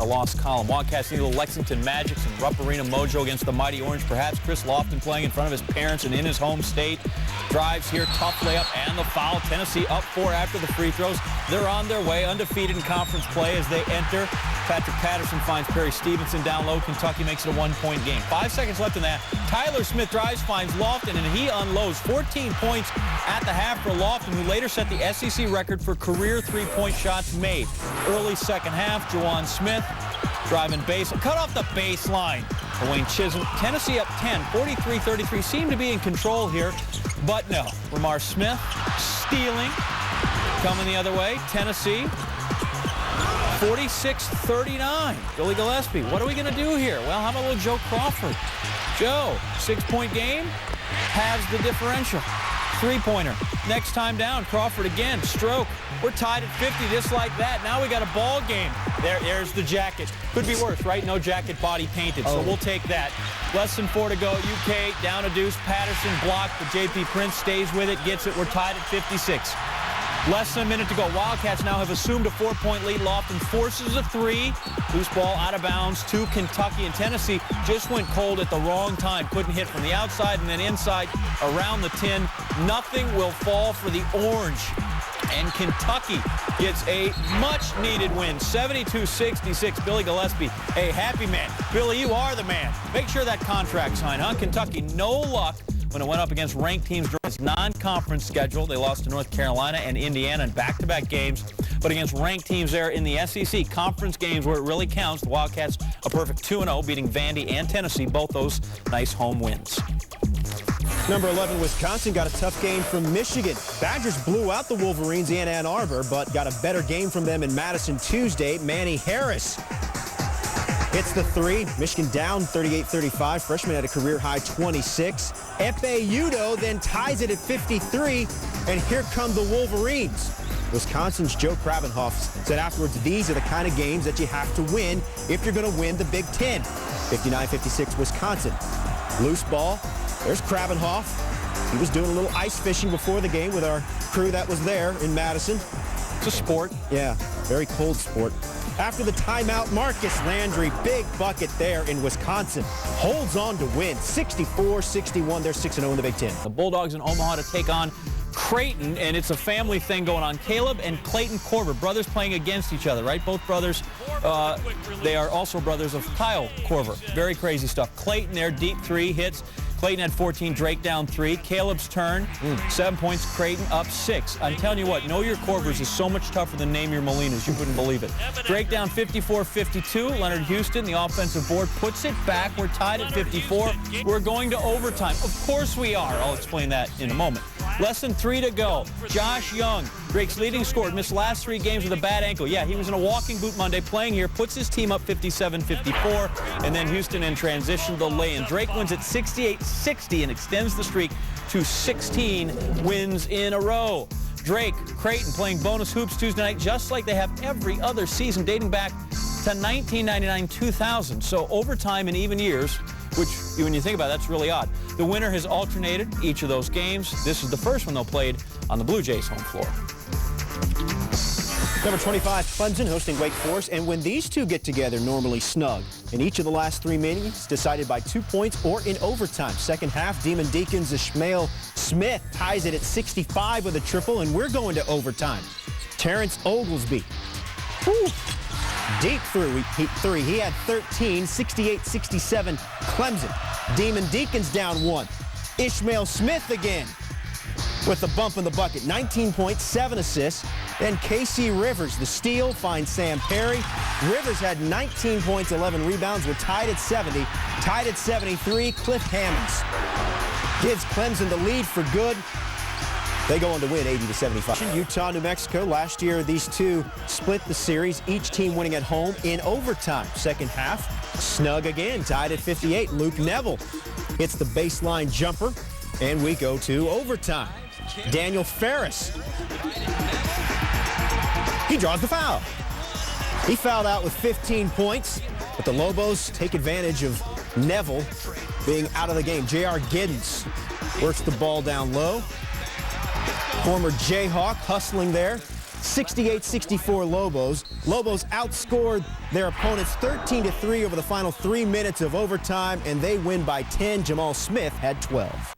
the loss column. Wildcats need a little Lexington magic, some Rupp Arena mojo against the Mighty Orange. Perhaps Chris Lofton playing in front of his parents and in his home state. Drives here, tough layup and the foul. Tennessee up 4 after the free throws. They're on their way, undefeated in conference play as they enter. Patrick Patterson finds Perry Stevenson down low. Kentucky makes it a 1-point game. 5 seconds left in that. Tyler Smith drives, finds Lofton, and he unloads 14 points at the half for Lofton, who later set the SEC record for career three-point shots made. Early second half, Juwan Smith driving base, cut off the baseline. Wayne Chisholm. Tennessee up 10, 43-33. Seem to be in control here, but no. Ramar Smith stealing, coming the other way. Tennessee 46-39. Billy Gillispie, what are we going to do here? Well, how about little Joe Crawford? Joe, 6-point game, halves the differential. Three-pointer. Next time down, Crawford again, stroke. We're tied at 50, just like that. Now we got a ball game. There's the jacket. Could be worse, right? No jacket, body painted, so we'll take that. Less than 4 to go. UK down a deuce. Patterson blocked, but J.P. Prince stays with it, gets it. We're tied at 56. Less than a minute to go. Wildcats now have assumed a 4-point lead. Lofton forces a three. Loose ball out of bounds to Kentucky. And Tennessee just went cold at the wrong time. Couldn't hit from the outside and then inside around the 10. Nothing will fall for the Orange. And Kentucky gets a much-needed win, 72-66. Billy Gillispie, a happy man. Billy, you are the man. Make sure that contract signed, huh? Kentucky, no luck when it went up against ranked teams during its non-conference schedule. They lost to North Carolina and Indiana in back-to-back games. But against ranked teams there in the SEC conference games where it really counts, the Wildcats a perfect 2-0, beating Vandy and Tennessee, both those nice home wins. Number 11, Wisconsin got a tough game from Michigan. Badgers blew out the Wolverines in Ann Arbor, but got a better game from them in Madison Tuesday. Manny Harris hits the three. Michigan down 38-35. Freshman had a career-high 26. Epe Udoh then ties it at 53, and here come the Wolverines. Wisconsin's Joe Krabenhoff said afterwards, these are the kind of games that you have to win if you're going to win the Big Ten. 59-56 Wisconsin. Loose ball. There's Krabenhoff. He was doing a little ice fishing before the game with our crew that was there in Madison. It's a sport. Yeah, very cold sport. After the timeout, Marcus Landry, big bucket there in Wisconsin, holds on to win 64-61. They're 6-0 in the Big Ten. The Bulldogs in Omaha to take on Creighton, and it's a family thing going on. Caleb and Clayton Korver, brothers playing against each other, right? Both brothers, they are also brothers of Kyle Korver. Very crazy stuff. Clayton there, deep three, hits. Clayton had 14, Drake down 3. Caleb's turn, 7 points, Creighton up 6. I'm telling you what, know your Korvers is so much tougher than name your Molinas. You wouldn't believe it. Drake down 54-52. Leonard Houston, the offensive board, puts it back. We're tied at 54. We're going to overtime. Of course we are. I'll explain that in a moment. Less than 3 to go. Josh Young, Drake's leading scorer, missed last 3 games with a bad ankle. Yeah, he was in a walking boot Monday playing here, puts his team up 57-54, and then Houston in transition, the lay-in. Drake wins at 68-60 and extends the streak to 16 wins in a row. Drake, Creighton playing bonus hoops Tuesday night, just like they have every other season dating back to 1999-2000. So overtime in even years, which, when you think about it, that's really odd. The winner has alternated each of those games. This is the first one they'll played on the Blue Jays' home floor. Number 25, Clemson hosting Wake Forest, and when these two get together, normally snug. In each of the last 3 meetings, decided by 2 points or in overtime. Second half, Demon Deacons' Ishmael Smith ties it at 65 with a triple, and we're going to overtime. Terrence Oglesby. Woo. Deep three. He had 13, 68-67 Clemson. Demon Deacons down 1. Ishmael Smith again with the bump in the bucket. 19 points, 7 assists. Then Casey Rivers, the steal, finds Sam Perry. Rivers had 19 points, 11 rebounds. We're tied at 70. Tied at 73, Cliff Hammonds gives Clemson the lead for good. They go on to win 80-75. Utah, New Mexico. Last year, these two split the series, each team winning at home in overtime. Second half, snug again, tied at 58. Luke Neville hits the baseline jumper, and we go to overtime. Daniel Ferris. He draws the foul. He fouled out with 15 points, but the Lobos take advantage of Neville being out of the game. J.R. Giddens works the ball down low. Former Jayhawk hustling there. 68-64 Lobos. Lobos outscored their opponents 13-3 over the final 3 minutes of overtime, and they win by 10. Jamal Smith had 12.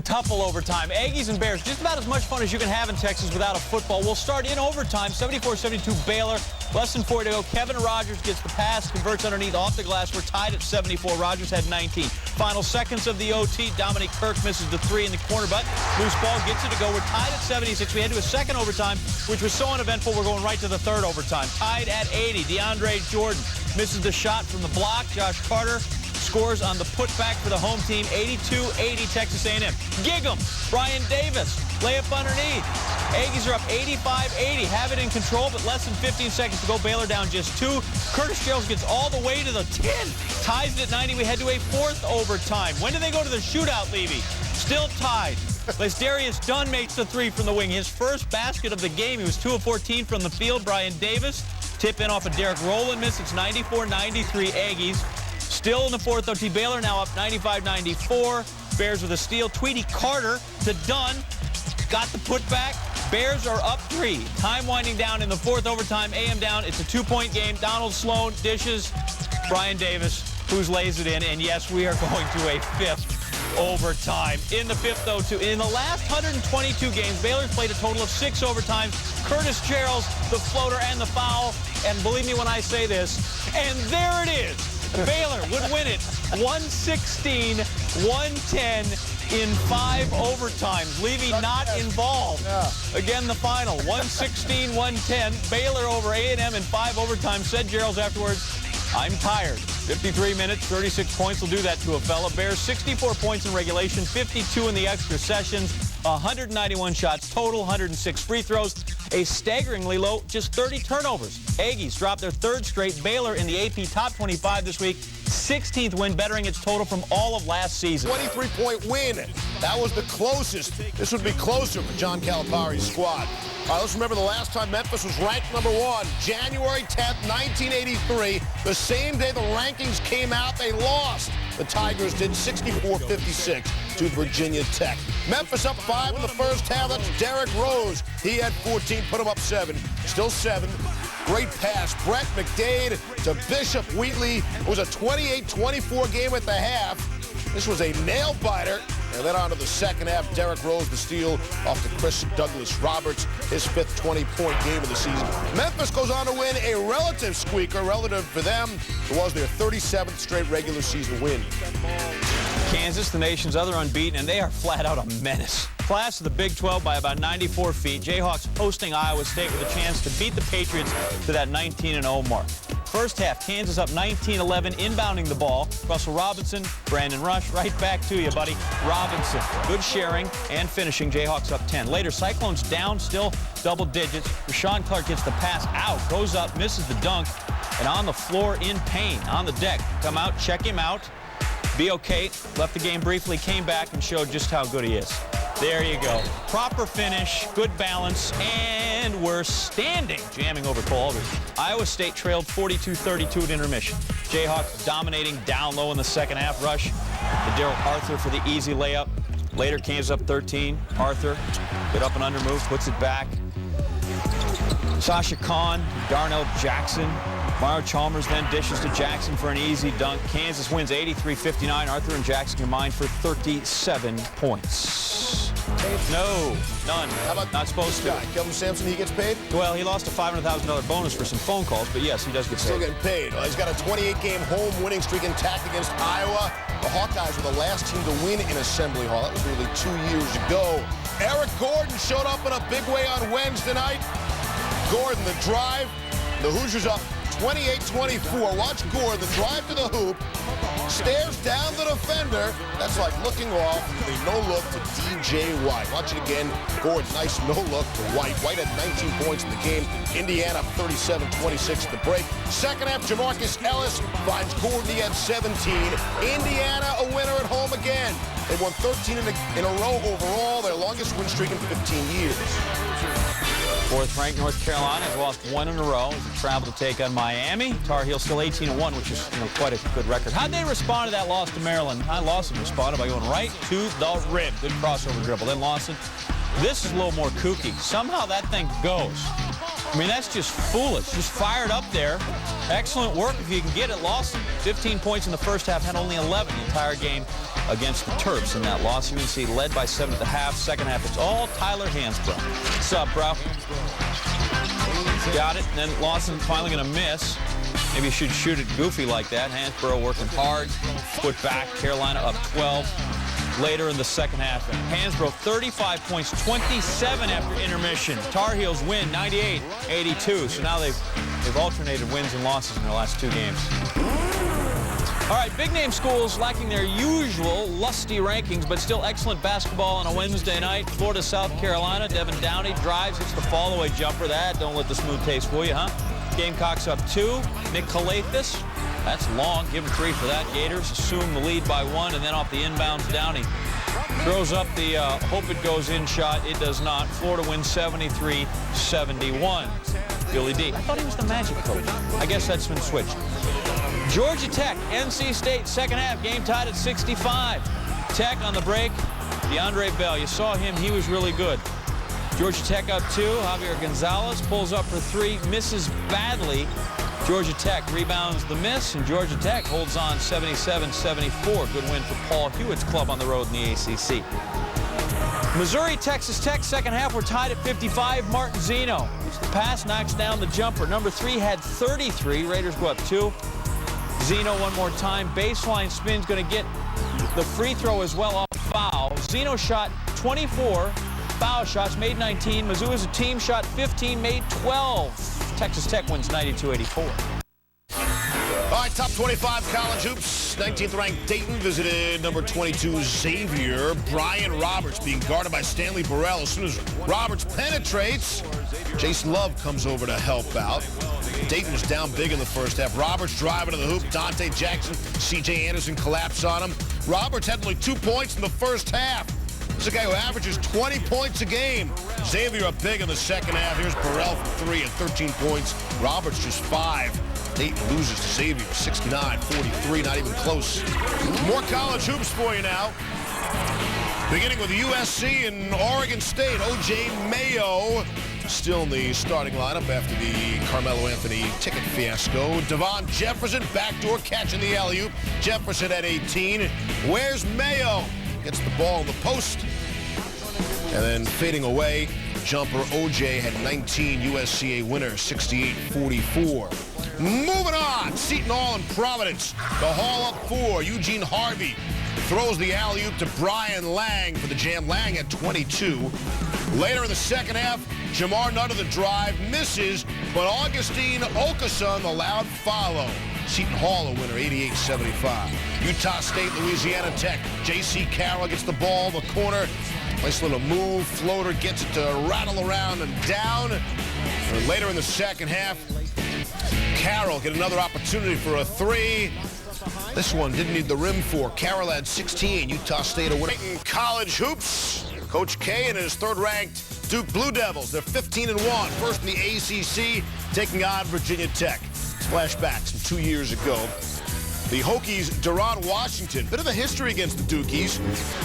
Tuffle overtime. Aggies and Bears, just about as much fun as you can have in Texas without a football. We'll start in overtime, 74-72 Baylor. Less than 4 to go. Kevin Rogers gets the pass, converts underneath off the glass. We're tied at 74. Rogers had 19. Final seconds of the OT. Dominic Kirk misses the 3 in the corner, but loose ball gets it to go. We're tied at 76. We head to a second overtime, which was so uneventful, we're going right to the third overtime. Tied at 80. DeAndre Jordan misses the shot from the block. Josh Carter scores on the putback for the home team, 82-80 Texas A&M. Gig'em, Brian Davis, layup underneath. Aggies are up 85-80, have it in control, but less than 15 seconds to go. Baylor down just 2. Curtis Gerald gets all the way to the 10, ties it at 90. We head to a fourth overtime. When do they go to the shootout, Levy? Still tied. Lasdarius Dunn makes the 3 from the wing. His first basket of the game. He was 2 of 14 from the field. Brian Davis, tip in off a Derek Rowland miss. It's 94-93 Aggies. Still in the fourth OT. Baylor now up 95-94. Bears with a steal. Tweety Carter to Dunn. Got the putback. Bears are up 3. Time winding down in the fourth overtime. AM down. It's a 2-point game. Donald Sloan dishes. Brian Davis, who's lays it in. And yes, we are going to a fifth overtime. In the fifth OT. In the last 122 games, Baylor's played a total of 6 overtimes. Curtis Gerald, the floater and the foul. And believe me when I say this. And there it is. Baylor would win it 116-110 in 5 overtimes. Levy not involved. Again, the final, 116-110. Baylor over A&M in 5 overtimes. Said Gerald afterwards, I'm tired. 53 minutes, 36 points will do that to a fella. Bears 64 points in regulation, 52 in the extra sessions, 191 shots total, 106 free throws, a staggeringly low just 30 turnovers. Aggies dropped their 3rd straight. Baylor in the AP top 25 this week, 16th win, bettering its total from all of last season. 23-point win. That was the closest. This would be closer for John Calipari's squad. All right, let's remember the last time Memphis was ranked number 1, January 10th, 1983. The same day the rankings came out, they lost. The Tigers did 64-56 to Virginia Tech. Memphis up 5 in the first half. That's Derrick Rose. He had 14, put him up 7. Still 7. Great pass. Brett McDade to Bishop Wheatley. It was a 28-24 game at the half. This was a nail-biter. And then on to the second half, Derrick Rose, the steal off to Chris Douglas Roberts, his 5th 20-point game of the season. Memphis goes on to win a relative squeaker. Relative for them, it was their 37th straight regular season win. Kansas, the nation's other unbeaten, and they are flat out a menace. Class of the Big 12 by about 94 feet. Jayhawks hosting Iowa State with a chance to beat the Patriots to that 19-0 mark. First half, Kansas up 19-11, inbounding the ball. Russell Robinson, Brandon Rush, right back to you, buddy. Robinson, good sharing and finishing. Jayhawks up 10. Later, Cyclones down, still double digits. Rashawn Clark gets the pass out, goes up, misses the dunk, and on the floor in pain, on the deck. Come out, check him out. Be okay. Left the game briefly, came back and showed just how good he is. There you go. Proper finish, good balance, and we're standing, jamming over Cole Aldrich. Iowa State trailed 42-32 at intermission. Jayhawks dominating down low in the second half. Rush to Daryl Arthur for the easy layup. Later, Kansas up 13. Arthur, good up and under move, puts it back. Sasha Khan, Darnell Jackson. Mario Chalmers then dishes to Jackson for an easy dunk. Kansas wins 83-59. Arthur and Jackson combined for 37 points. No, none. How about not supposed to? Kelvin Sampson, he gets paid? Well, he lost a $500,000 bonus for some phone calls, but yes, he does get Still paid. getting paid. Well, he's got a 28-game home winning streak intact against Iowa. The Hawkeyes were the last team to win in Assembly Hall. That was nearly 2 years ago. Eric Gordon showed up in a big way on Wednesday night. Gordon, the drive. The Hoosiers up 28-24. Watch Gordon, the drive to the hoop. Stares down the defender. That's like looking off. The no-look to DJ White. Watch it again. Gordon, nice no-look to White. White had 19 points in the game. Indiana 37-26 at the break. Second half, Jamarcus Ellis finds Gordon. He had 17. Indiana a winner at home again. They won 13 in a row overall, their longest win streak in 15 years. Fourth-ranked North Carolina has lost 1 in a row as they travel to take on Miami. Tar Heels still 18-1, which is quite a good record. How'd they respond to that loss to Maryland? Lawson responded by going right to the rim. Good crossover dribble. Then Lawson, this is a little more kooky. Somehow that thing goes. I mean, that's just foolish. Just fired up there. Excellent work if you can get it. Lost 15 points in the first half, had only 11 the entire game against the Terps in that loss. UNC led by 7 at the half. Second half, it's all Tyler Hansbrough. What's up, bro? Got it. And then Lawson finally going to miss. Maybe you should shoot it goofy like that. Hansbrough working hard. Put back. Carolina up 12. Later in the second half, Hansbrough 35 points, 27 after intermission. Tar Heels win 98-82. So now they've alternated wins and losses in their last 2 games. All right, big-name schools lacking their usual lusty rankings, but still excellent basketball on a Wednesday night. Florida, South Carolina. Devin Downey drives, hits the fall-away jumper. That don't let the smooth taste fool you, huh? Gamecocks up 2. Nick Calathis, that's long. Give him 3 for that. Gators assume the lead by 1, and then off the inbounds, Downey throws up the hope it goes in shot. It does not. Florida wins 73-71. Billy D. I thought he was the Magic coach. I guess that's been switched. Georgia Tech, NC State, second half, game tied at 65. Tech on the break, DeAndre Bell. You saw him, he was really good. Georgia Tech up 2. Javier Gonzalez pulls up for 3, misses badly. Georgia Tech rebounds the miss, and Georgia Tech holds on 77-74. Good win for Paul Hewitt's club on the road in the ACC. Missouri, Texas Tech, second half, we're tied at 55. Martin Zeno. The pass knocks down the jumper. Number 3 had 33. Raiders go up 2. Zeno one more time. Baseline spin's going to get the free throw as well off foul. Zeno shot 24 foul shots, made 19. Mizzou as a team shot 15, made 12. Texas Tech wins 92-84. All right, top 25 college hoops. 19th ranked Dayton visited number 22 Xavier. Brian Roberts being guarded by Stanley Burrell. As soon as Roberts penetrates, Jason Love comes over to help out. Dayton was down big in the first half. Roberts driving to the hoop. Dante Jackson, C.J. Anderson collapse on him. Roberts had only 2 points in the first half. This is a guy who averages 20 points a game. Xavier up big in the second half. Here's Burrell for 3 and 13 points. Roberts just 5. Dayton loses to Xavier 69-43, not even close. More college hoops for you now. Beginning with USC and Oregon State. O.J. Mayo still in the starting lineup after the Carmelo Anthony ticket fiasco. Devon Jefferson, backdoor catching the alley-oop. Jefferson at 18. Where's Mayo? Gets the ball in the post. And then fading away, jumper O.J. had 19. USC a winner, 68-44. Moving on, Seton Hall and Providence. The Hall up 4. Eugene Harvey throws the alley-oop to Brian Lang for the jam. Lang at 22. Later in the second half, Jamar Nutter the drive, misses, but Augustine Okason the loud follow. Seton Hall a winner, 88-75. Utah State, Louisiana Tech. J.C. Carroll gets the ball, the corner. Nice little move, floater, gets it to rattle around and down. And later in the second half, Carroll get another opportunity for a 3. This one didn't need the rim for. Carroll had 16. Utah State a winner. College hoops. Coach K and his third-ranked Duke Blue Devils. They're 15-1. First in the ACC, taking on Virginia Tech. Flashbacks from 2 years ago. The Hokies, Deron Washington. Bit of a history against the Dukies.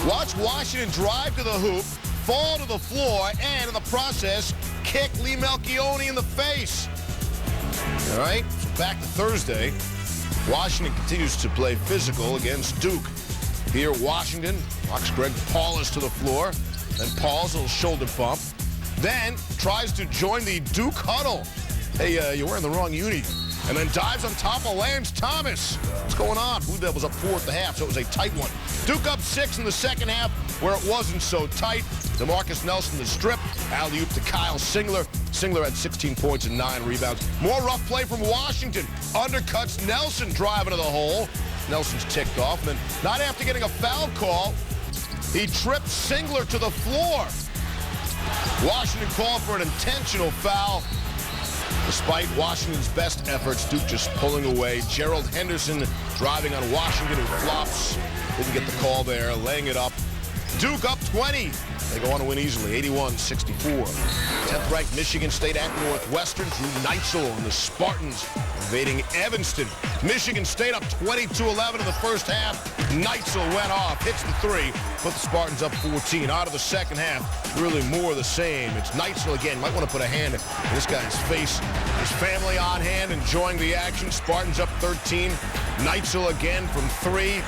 Watch Washington drive to the hoop, fall to the floor, and in the process, kick Lee Melchione in the face. All right, so back to Thursday. Washington continues to play physical against Duke. Here, Washington knocks Greg Paulus to the floor. Then Paulus, a little shoulder bump. Then tries to join the Duke huddle. Hey, you're wearing the wrong uni. And then dives on top of Lance Thomas. What's going on? Blue Devils up 4 at the half, so it was a tight one. Duke up 6 in the second half, where it wasn't so tight. DeMarcus Nelson the strip. Alley-oop to Kyle Singler. Singler had 16 points and 9 rebounds. More rough play from Washington. Undercuts Nelson driving to the hole. Nelson's ticked off. And then, not after getting a foul call, he tripped Singler to the floor. Washington called for an intentional foul. Despite Washington's best efforts, Duke just pulling away. Gerald Henderson driving on Washington, who flops. Didn't get the call there, laying it up. Duke up 20. They go on to win easily, 81-64. 10th-ranked Michigan State at Northwestern. Drew Neitzel and the Spartans invading Evanston. Michigan State up 22-11 in the first half. Neitzel went off, hits the three, put the Spartans up 14. Out of the second half, really more of the same. It's Neitzel again. Might want to put a hand in this guy's face. His family on hand, enjoying the action. Spartans up 13. Neitzel again from three.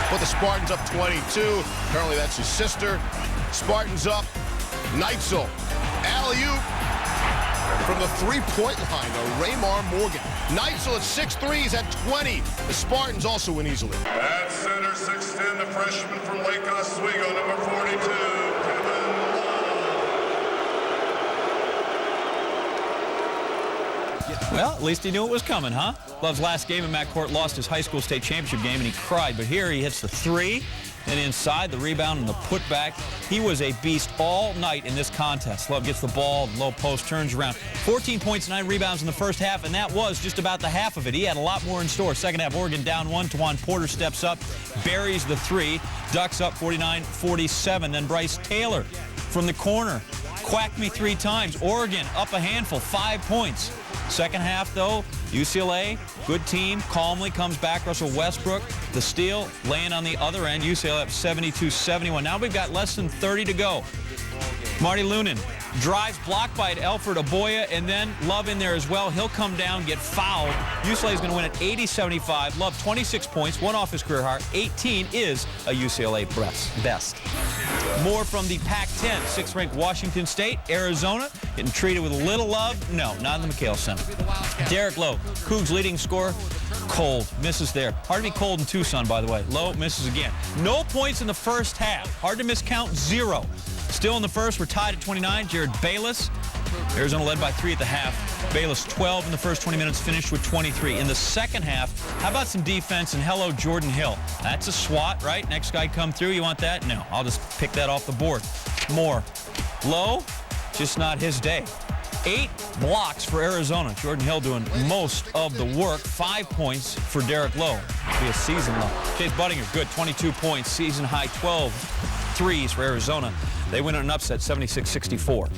Put the Spartans up 22. Apparently that's his sister. Spartans up. Neitzel. Alley-oop from the three-point line to Raymar Morgan. Neitzel at 6'3", he's at 20. The Spartans also win easily. At center, 6'10", the freshman from Lake Oswego, number 42, Kevin Love. Well, at least he knew it was coming, huh? Love's last game in McCourt lost his high school state championship game, and he cried. But here he hits the three, and inside the rebound and the putback. He was a beast all night in this contest. Love gets the ball, low post, turns around. 14 points, 9 rebounds in the first half, and that was just about the half of it. He had a lot more in store. Second half, Oregon down one. Tawan Porter steps up, buries the three, Ducks up 49-47. Then Bryce Taylor from the corner quacked me 3 times. Oregon up a handful, 5 points. Second half, though, UCLA, good team, calmly comes back. Russell Westbrook, the steal, laying on the other end. UCLA up 72-71. Now we've got less than 30 to go. Marty Lunin drives, blocked by Elfrid Aboya, and then Love in there as well. He'll come down, get fouled. UCLA is going to win at 80-75. Love 26 points, one off his career high. 18 is a UCLA best. More from the Pac-10. 6th-ranked Washington State, Arizona, getting treated with a little love. No, not in the McHale Center. Derek Lowe, Cougs leading scorer, cold, misses there. Hard to be cold in Tucson, by the way. Lowe misses again. No points in the first half. Hard to miscount, 0. Still in the first, we're tied at 29. Jared Bayless. Arizona led by 3 at the half. Bayless 12 in the first 20 minutes, finished with 23. In the second half, how about some defense and hello, Jordan Hill. That's a swat, right? Next guy come through, you want that? No, I'll just pick that off the board. More. Lowe, just not his day. 8 blocks for Arizona. Jordan Hill doing most of the work. 5 points for Derek Lowe. Be a season low. Chase Budinger, good, 22 points. Season high 12 threes for Arizona. They win an upset, 76-64.